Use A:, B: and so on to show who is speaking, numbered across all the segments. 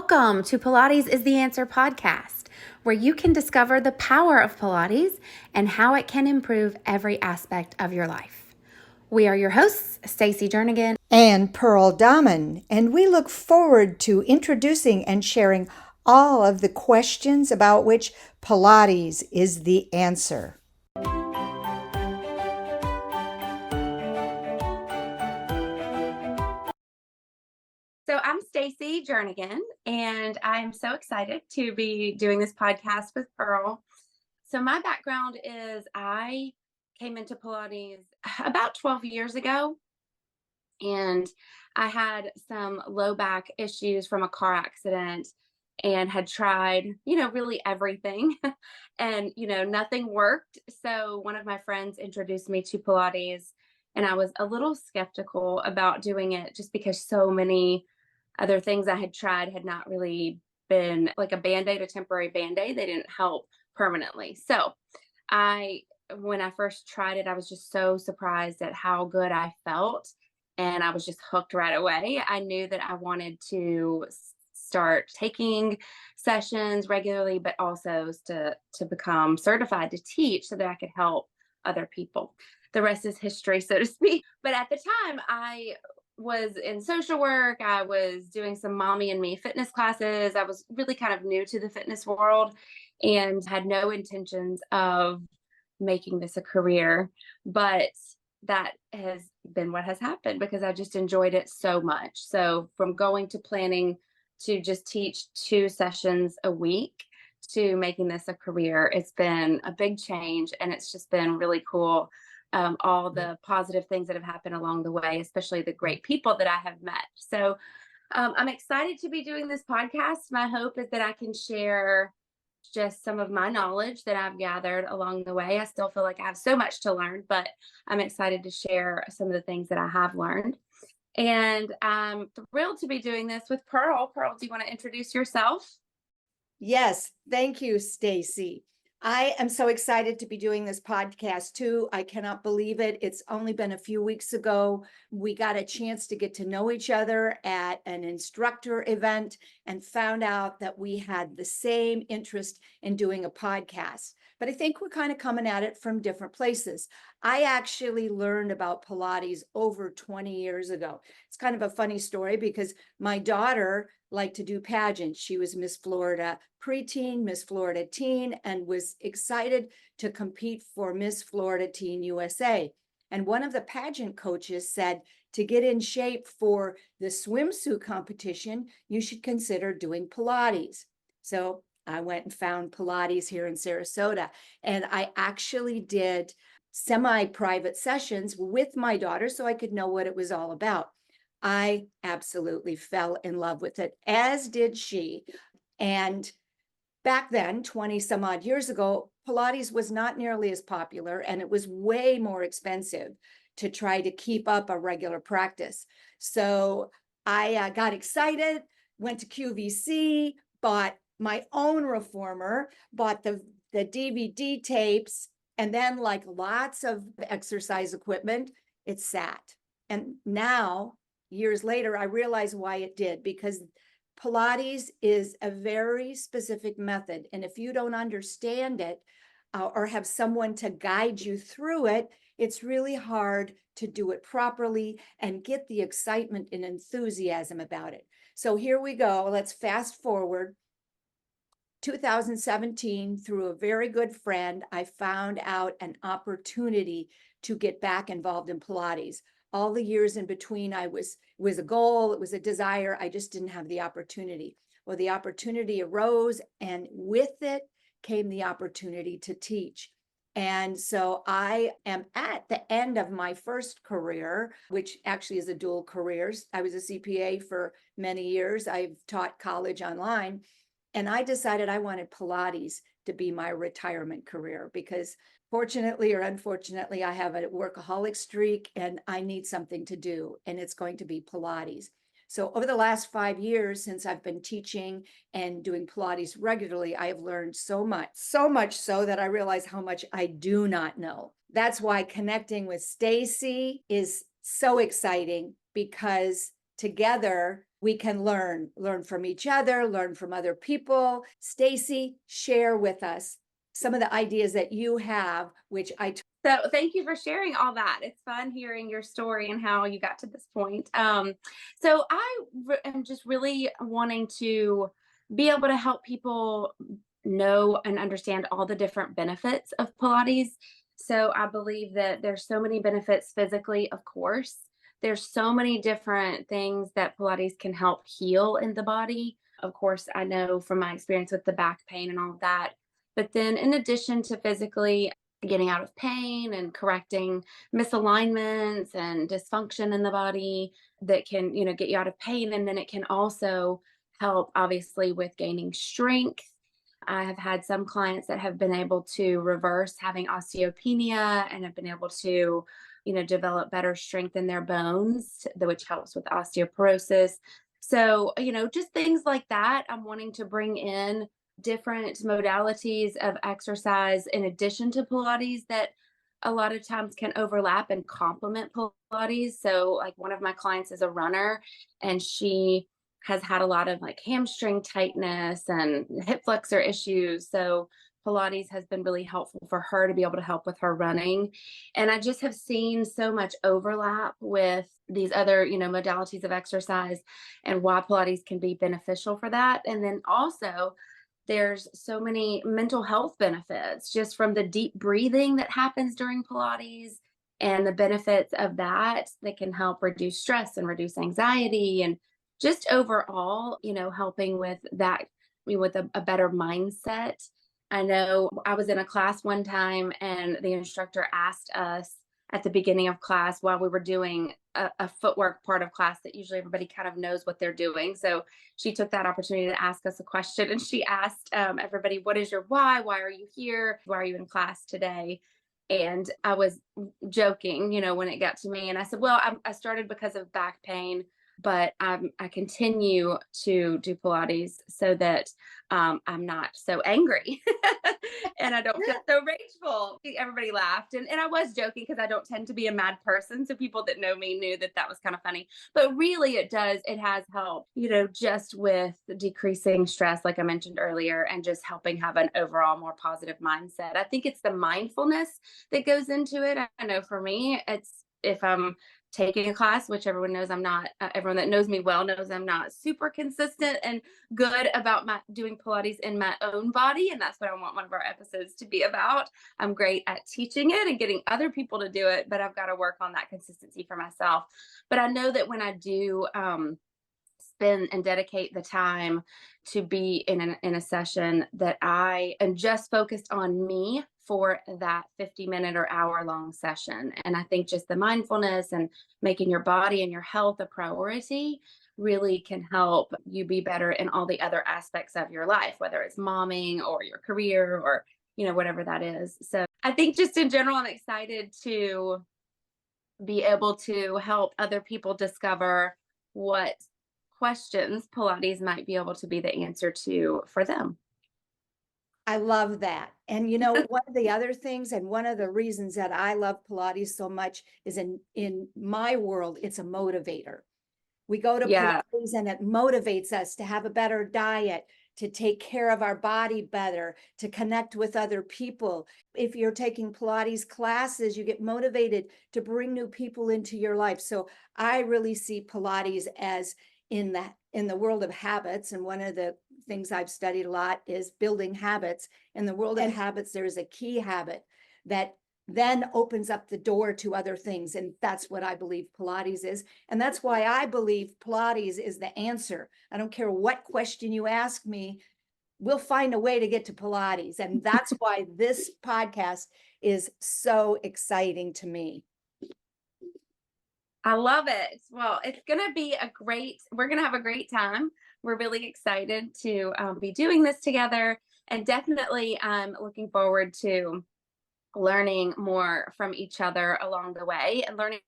A: Welcome to Pilates is the Answer podcast, where you can discover the power of Pilates and how it can improve every aspect of your life. We are your hosts, Stacey Jernigan
B: and Pearl Dahmen, and we look forward to introducing and sharing all of the questions about which Pilates is the answer.
A: So I'm Stacey Jernigan, and I'm so excited to be doing this podcast with Pearl. So my background is I came into Pilates about 12 years ago, and I had some low back issues from a car accident and had tried, really everything and, nothing worked. So one of my friends introduced me to Pilates, and I was a little skeptical about doing it just because so many other things I had tried had not really been like a band-aid, a temporary band-aid. They didn't help permanently. So I, when I first tried it, I was just so surprised at how good I felt. And I was just hooked right away. I knew that I wanted to start taking sessions regularly, but also to become certified to teach so that I could help other people. The rest is history, so to speak. But at the time, I was in social work. I was doing some mommy and me fitness classes. I was really kind of new to the fitness world and had no intentions of making this a career. But that has been what has happened because I just enjoyed it so much. So from going to planning to just teach 2 sessions a week to making this a career, it's been a big change, and it's just been really cool. All the positive things that have happened along the way, especially the great people that I have met. So I'm excited to be doing this podcast. My hope is that I can share just some of my knowledge that I've gathered along the way. I still feel like I have so much to learn, but I'm excited to share some of the things that I have learned. And I'm thrilled to be doing this with Pearl. Pearl, do you want to introduce yourself?
B: Yes, thank you, Stacey. I am so excited to be doing this podcast too. I cannot believe it. It's only been a few weeks ago. We got a chance to get to know each other at an instructor event and found out that we had the same interest in doing a podcast. But I think we're kind of coming at it from different places. I actually learned about Pilates over 20 years ago. It's kind of a funny story because my daughter liked to do pageants. She was Miss Florida preteen, Miss Florida teen, and was excited to compete for Miss Florida Teen USA. And one of the pageant coaches said, to get in shape for the swimsuit competition, you should consider doing Pilates. So I went and found Pilates here in Sarasota, and I actually did semi-private sessions with my daughter so I could know what it was all about. I absolutely fell in love with it, as did she. And back then, 20 some odd years ago, Pilates was not nearly as popular, and it was way more expensive to try to keep up a regular practice. So I got excited, went to QVC, bought my own reformer, bought the DVD tapes, and then, like lots of exercise equipment, it sat. And now, years later, I realize why it did, because Pilates is a very specific method. And if you don't understand it or have someone to guide you through it, it's really hard to do it properly and get the excitement and enthusiasm about it. So here we go. Let's fast forward. 2017, through a very good friend, I found out an opportunity to get back involved in Pilates. All the years in between, it was a goal, it was a desire. I just didn't have the opportunity. Well, the opportunity arose, and with it came the opportunity to teach. And so I am at the end of my first career, which actually is a dual careers. I was a CPA for many years. I've taught college online. And I decided I wanted Pilates to be my retirement career because, fortunately or unfortunately, I have a workaholic streak and I need something to do, and it's going to be Pilates. So over the last 5 years, since I've been teaching and doing Pilates regularly, I have learned so much so that I realize how much I do not know. That's why connecting with Stacey is so exciting, because together we can learn from each other, learn from other people. Stacey, share with us some of the ideas that you have, which
A: So thank you for sharing all that. It's fun hearing your story and how you got to this point. So am just really wanting to be able to help people know and understand all the different benefits of Pilates. So I believe that there's so many benefits physically, of course. There's so many different things that Pilates can help heal in the body. Of course, I know from my experience with the back pain and all of that. But then, in addition to physically getting out of pain and correcting misalignments and dysfunction in the body that can, get you out of pain, and then it can also help obviously with gaining strength. I have had some clients that have been able to reverse having osteopenia and have been able to, develop better strength in their bones, which helps with osteoporosis. So, just things like that. I'm wanting to bring in different modalities of exercise in addition to Pilates that a lot of times can overlap and complement Pilates. So, like one of my clients is a runner, and she has had a lot of like hamstring tightness and hip flexor issues. So, Pilates has been really helpful for her to be able to help with her running. And I just have seen so much overlap with these other, modalities of exercise and why Pilates can be beneficial for that. And then also, there's so many mental health benefits just from the deep breathing that happens during Pilates and the benefits of that that can help reduce stress and reduce anxiety and just overall, helping with that, with a better mindset. I know I was in a class one time and the instructor asked us at the beginning of class while we were doing a footwork part of class that usually everybody kind of knows what they're doing. So she took that opportunity to ask us a question, and she asked everybody, "What is your why? Why are you here? Why are you in class today?" And I was joking, when it got to me, and I said, "Well, I started because of back pain, but I continue to do Pilates so that I'm not so angry and I don't feel so rageful." Everybody laughed. And I was joking because I don't tend to be a mad person. So people that know me knew that that was kind of funny. But really, it has helped, just with decreasing stress, like I mentioned earlier, and just helping have an overall more positive mindset. I think it's the mindfulness that goes into it. I know for me, it's if I'm taking a class, which everyone knows I'm not, everyone that knows me well knows I'm not super consistent and good about my doing Pilates in my own body. And that's what I want one of our episodes to be about. I'm great at teaching it and getting other people to do it, but I've got to work on that consistency for myself. But I know that when I do spend and dedicate the time to be in a session, that I am just focused on me for that 50-minute or hour long session. And I think just the mindfulness and making your body and your health a priority really can help you be better in all the other aspects of your life, whether it's momming or your career or, whatever that is. So I think just in general, I'm excited to be able to help other people discover what questions Pilates might be able to be the answer to for them.
B: I love that. And one of the other things, and one of the reasons that I love Pilates so much is in my world, it's a motivator. We go to
A: Yeah.
B: Pilates and it motivates us to have a better diet, to take care of our body better, to connect with other people. If you're taking Pilates classes, you get motivated to bring new people into your life. So I really see Pilates as in the world of habits. And one of the things I've studied a lot is building habits. In the world of habits, there is a key habit that then opens up the door to other things. And that's what I believe Pilates is. And that's why I believe Pilates is the answer. I don't care what question you ask me, we'll find a way to get to Pilates. And that's why this podcast is so exciting to me.
A: I love it. Well, it's going to be we're going to have a great time. We're really excited to be doing this together. And definitely I'm looking forward to learning more from each other along the way and learning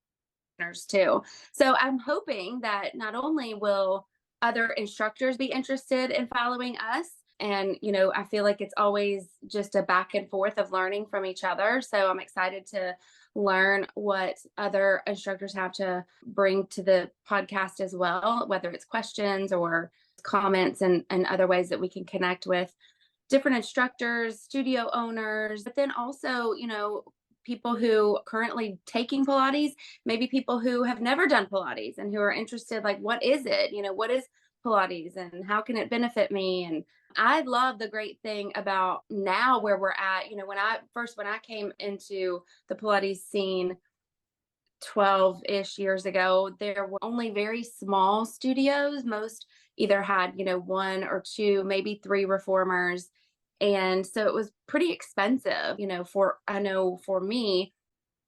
A: partners too. So I'm hoping that not only will other instructors be interested in following us, and I feel like it's always just a back and forth of learning from each other. So I'm excited to learn what other instructors have to bring to the podcast as well, whether it's questions or comments and other ways that we can connect with different instructors, studio owners, but then also, people who currently taking Pilates, maybe people who have never done Pilates and who are interested, like, what is it? What is Pilates and how can it benefit me? And I love the great thing about now where we're at, when I came into the Pilates scene 12-ish years ago, there were only very small studios. Most either had, one or two, maybe three reformers. And so it was pretty expensive, I know for me,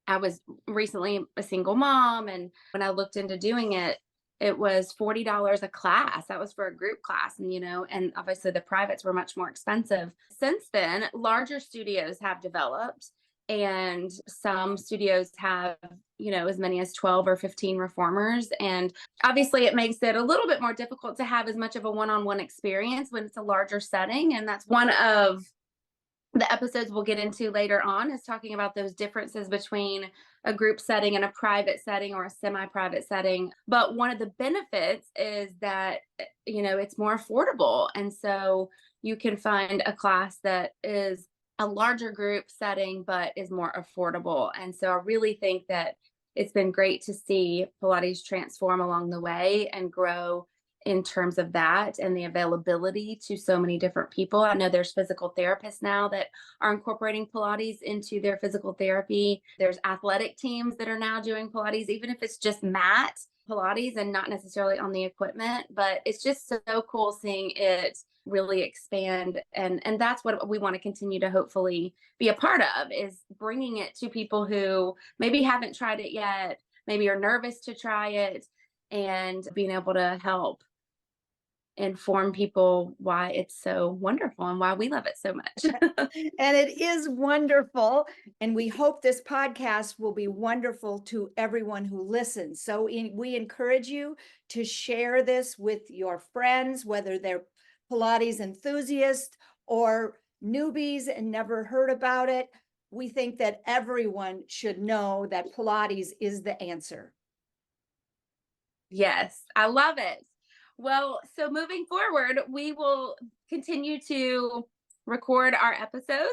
A: I was recently a single mom. And when I looked into doing it, it was $40 a class. That was for a group class. And obviously the privates were much more expensive. Since then, larger studios have developed, and some studios have, as many as 12 or 15 reformers. And obviously it makes it a little bit more difficult to have as much of a one-on-one experience when it's a larger setting. And that's one of the episodes we'll get into later on, is talking about those differences between a group setting and a private setting or a semi-private setting. But one of the benefits is that, it's more affordable. And so you can find a class that is a larger group setting, but is more affordable. And so I really think that it's been great to see Pilates transform along the way and grow in terms of that and the availability to so many different people. I know there's physical therapists now that are incorporating Pilates into their physical therapy. There's athletic teams that are now doing Pilates, even if it's just mat Pilates and not necessarily on the equipment. But it's just so cool seeing it really expand. And that's what we want to continue to hopefully be a part of, is bringing it to people who maybe haven't tried it yet, maybe are nervous to try it, and being able to help inform people why it's so wonderful and why we love it so much.
B: And it is wonderful. And we hope this podcast will be wonderful to everyone who listens. So we encourage you to share this with your friends, whether they're Pilates enthusiasts or newbies and never heard about it. We think that everyone should know that Pilates is the answer.
A: Yes, I love it. Well, so moving forward, we will continue to record our episodes,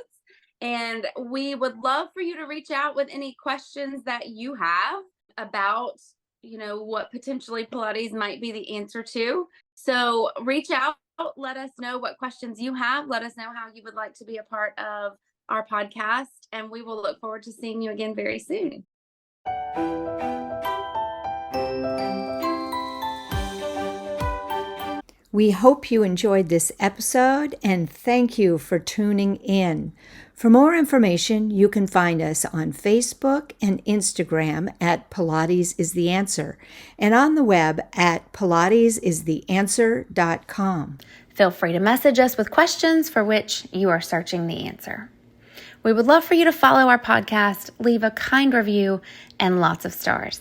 A: and we would love for you to reach out with any questions that you have about, what potentially Pilates might be the answer to. So reach out, let us know what questions you have. Let us know how you would like to be a part of our podcast, and we will look forward to seeing you again very soon.
B: We hope you enjoyed this episode, and thank you for tuning in. For more information, you can find us on Facebook and Instagram at Pilates is the Answer, and on the web at pilatesistheanswer.com.
C: Feel free to message us with questions for which you are searching the answer. We would love for you to follow our podcast, leave a kind review, and lots of stars.